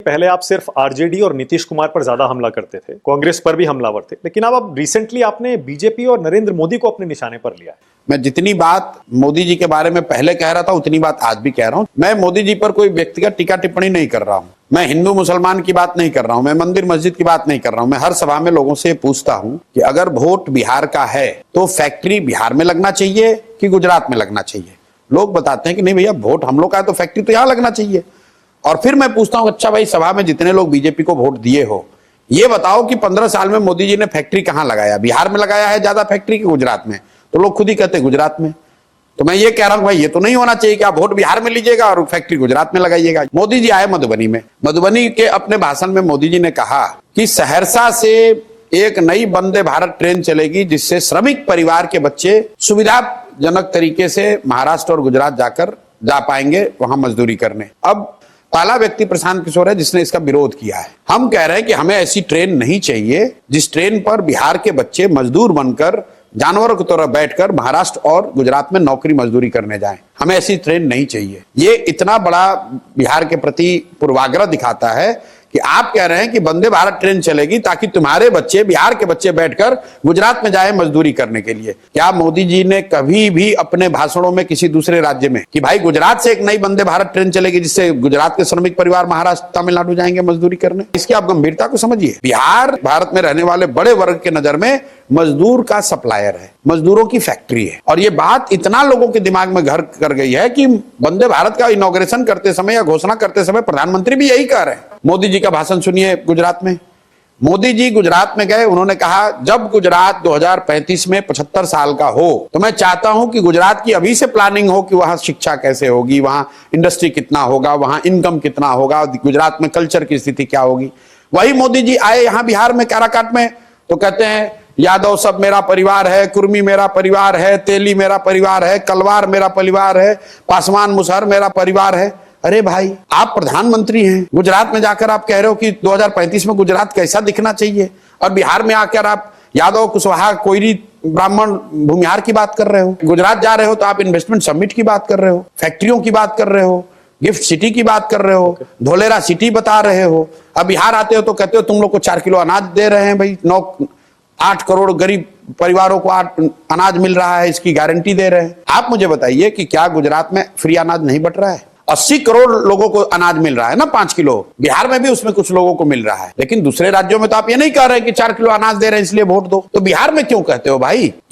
पहले आप सिर्फ आरजेडी और नीतीश कुमार पर ज्यादा हमला करते थे, कांग्रेस पर भी हमलावर थे, लेकिन अब रिसेंटली आपने बीजेपी और नरेंद्र मोदी को अपने निशाने पर लिया है। मैं जितनी बात मोदी जी के बारे में पहले कह रहा था उतनी बात आज भी कह रहा हूं। मैं मोदी जी पर कोई व्यक्तिगत टीका टिप्पणी नहीं कर रहा हूं। मैं हिंदू मुसलमान की बात नहीं कर रहा हूं। मैं मंदिर मस्जिद की बात नहीं कर रहा हूं। मैं हर सभा में लोगों से पूछता हूं कि अगर वोट बिहार का है तो फैक्ट्री बिहार में लगना चाहिए कि गुजरात में लगना चाहिए। लोग बताते हैं कि नहीं भैया, वोट हम लोग का है तो फैक्ट्री तो यहां लगना चाहिए। और फिर मैं पूछता हूं, अच्छा भाई, सभा में जितने लोग बीजेपी को वोट दिए हो, ये बताओ कि 15 साल में मोदी जी ने फैक्ट्री कहां लगाया? बिहार में लगाया है ज्यादा फैक्ट्री कि गुजरात में? तो लोग खुद ही कहते हैं गुजरात में। तो मैं ये कह रहा हूं भाई, ये तो नहीं होना चाहिए कि आप वोट बिहार में लीजिएगा और फैक्ट्री गुजरात में लगाइएगा। मोदी जी आए मधुबनी में, मधुबनी के अपने भाषण में मोदी जी ने कहा कि सहरसा से एक नई वंदे भारत ट्रेन चलेगी जिससे श्रमिक परिवार के बच्चे सुविधाजनक तरीके से महाराष्ट्र और गुजरात जा पाएंगे वहां मजदूरी करने। अब पहला व्यक्ति प्रशांत किशोर है जिसने इसका विरोध किया है। हम कह रहे हैं कि हमें ऐसी ट्रेन नहीं चाहिए जिस ट्रेन पर बिहार के बच्चे मजदूर बनकर, जानवरों की तरह बैठकर महाराष्ट्र और गुजरात में नौकरी मजदूरी करने जाएं। हमें ऐसी ट्रेन नहीं चाहिए। ये इतना बड़ा बिहार के प्रति पूर्वाग्रह दिखाता है कि आप कह रहे हैं कि वंदे भारत ट्रेन चलेगी ताकि तुम्हारे बच्चे, बिहार के बच्चे बैठकर गुजरात में जाए मजदूरी करने के लिए। क्या मोदी जी ने कभी भी अपने भाषणों में किसी दूसरे राज्य में कि भाई गुजरात से एक नई वंदे भारत ट्रेन चलेगी जिससे गुजरात के श्रमिक परिवार महाराष्ट्र, तमिलनाडु जाएंगे मजदूरी करने? इसकी आप गंभीरता को समझिए। बिहार भारत में रहने वाले बड़े वर्ग के नजर में मजदूर का सप्लायर है, मजदूरों की फैक्ट्री है। और ये बात इतना लोगों के दिमाग में घर कर गई है कि वंदे भारत का इनॉग्रेशन करते समय या घोषणा करते समय प्रधानमंत्री भी यही कह रहे हैं। मोदी जी का भाषण सुनिए गुजरात में। मोदी जी गुजरात में गए, उन्होंने कहा जब गुजरात 2035 में 75 साल का हो तो मैं चाहता हूं कि गुजरात की अभी से प्लानिंग हो कि वहां शिक्षा कैसे होगी, वहां इंडस्ट्री कितना होगा, वहां इनकम कितना होगा, गुजरात में कल्चर की स्थिति क्या होगी। वही मोदी जी आए यहां बिहार में काराकाट में तो कहते हैं यादव सब मेरा परिवार है, कुर्मी मेरा परिवार है, तेली मेरा परिवार है, कलवार मेरा परिवार है, पासवान मुसहर मेरा परिवार है। अरे भाई, आप प्रधानमंत्री हैं, गुजरात में जाकर आप कह रहे हो कि 2035 में गुजरात कैसा दिखना चाहिए, और बिहार में आकर आप यादव, कुशवाहा, कोयरी, ब्राह्मण, भूमिहार की बात कर रहे हो। गुजरात जा रहे हो तो आप इन्वेस्टमेंट समिट की बात कर रहे हो, फैक्ट्रियों की बात कर रहे हो, गिफ्ट सिटी की बात कर रहे हो, धोलेरा सिटी बता रहे हो। अब बिहार आते हो तो कहते हो तुम लोग को 4 किलो अनाज दे रहे हैं। भाई 8 करोड़ गरीब परिवारों को अनाज मिल रहा है, इसकी गारंटी दे रहे हैं। आप मुझे बताइए कि क्या गुजरात में फ्री अनाज नहीं बट रहा है? 80 करोड़ लोगों को अनाज मिल रहा है ना, 5 किलो। बिहार में भी उसमें कुछ लोगों को मिल रहा है, लेकिन दूसरे राज्यों में तो आप ये नहीं कह रहे कि 4 किलो अनाज दे रहे हैं इसलिए वोट दो। तो बिहार में क्यों कहते हो भाई?